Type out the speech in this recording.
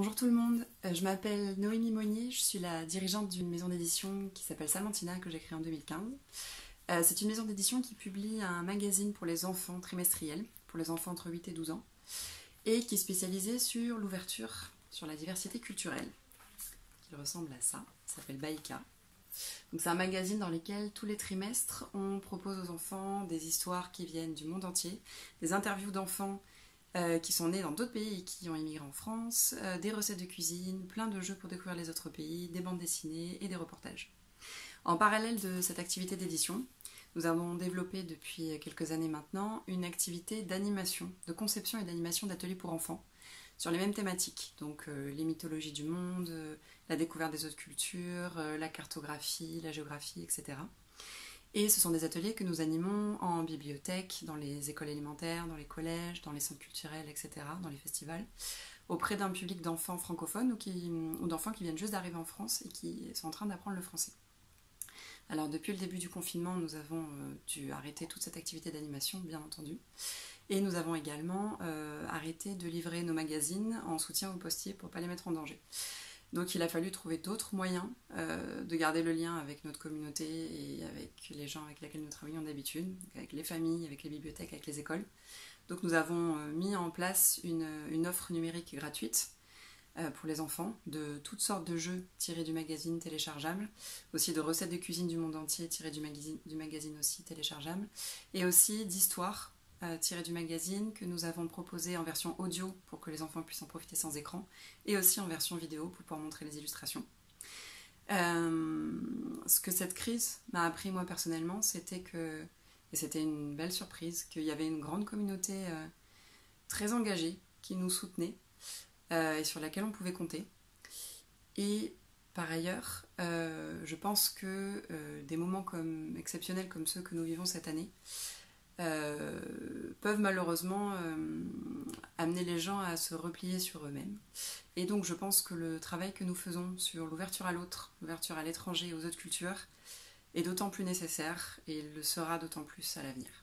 Bonjour tout le monde, je m'appelle Noémie Monnier, je suis la dirigeante d'une maison d'édition qui s'appelle Salentina que j'ai créée en 2015. C'est une maison d'édition qui publie un magazine pour les enfants trimestriel, pour les enfants entre 8 et 12 ans, et qui est spécialisé sur l'ouverture, sur la diversité culturelle, qui ressemble à ça s'appelle Baïka. Donc c'est un magazine dans lequel tous les trimestres on propose aux enfants des histoires qui viennent du monde entier, des interviews d'enfants qui sont nés dans d'autres pays et qui ont immigré en France, des recettes de cuisine, plein de jeux pour découvrir les autres pays, des bandes dessinées et des reportages. En parallèle de cette activité d'édition, nous avons développé depuis quelques années maintenant une activité d'animation, de conception et d'animation d'ateliers pour enfants sur les mêmes thématiques, donc les mythologies du monde, la découverte des autres cultures, la cartographie, la géographie, etc. Et ce sont des ateliers que nous animons en bibliothèque, dans les écoles élémentaires, dans les collèges, dans les centres culturels, etc., dans les festivals, auprès d'un public d'enfants francophones ou d'enfants qui viennent juste d'arriver en France et qui sont en train d'apprendre le français. Alors depuis le début du confinement, nous avons dû arrêter toute cette activité d'animation, bien entendu. Et nous avons également arrêté de livrer nos magazines en soutien aux postiers pour ne pas les mettre en danger. Donc il a fallu trouver d'autres moyens de garder le lien avec notre communauté et avec les gens avec lesquels nous travaillons d'habitude, avec les familles, avec les bibliothèques, avec les écoles. Donc nous avons mis en place une offre numérique gratuite pour les enfants, de toutes sortes de jeux tirés du magazine téléchargeable, aussi de recettes de cuisine du monde entier tirées du magazine aussi téléchargeable, et aussi d'histoires tirées du magazine que nous avons proposé en version audio pour que les enfants puissent en profiter sans écran, et aussi en version vidéo pour pouvoir montrer les illustrations. Ce que cette crise m'a appris moi personnellement, c'était que, et c'était une belle surprise, qu'il y avait une grande communauté très engagée qui nous soutenait, et sur laquelle on pouvait compter. Et par ailleurs, je pense que des moments exceptionnels comme ceux que nous vivons cette année peuvent malheureusement amener les gens à se replier sur eux-mêmes. Et donc je pense que le travail que nous faisons sur l'ouverture à l'autre, l'ouverture à l'étranger et aux autres cultures est d'autant plus nécessaire et le sera d'autant plus à l'avenir.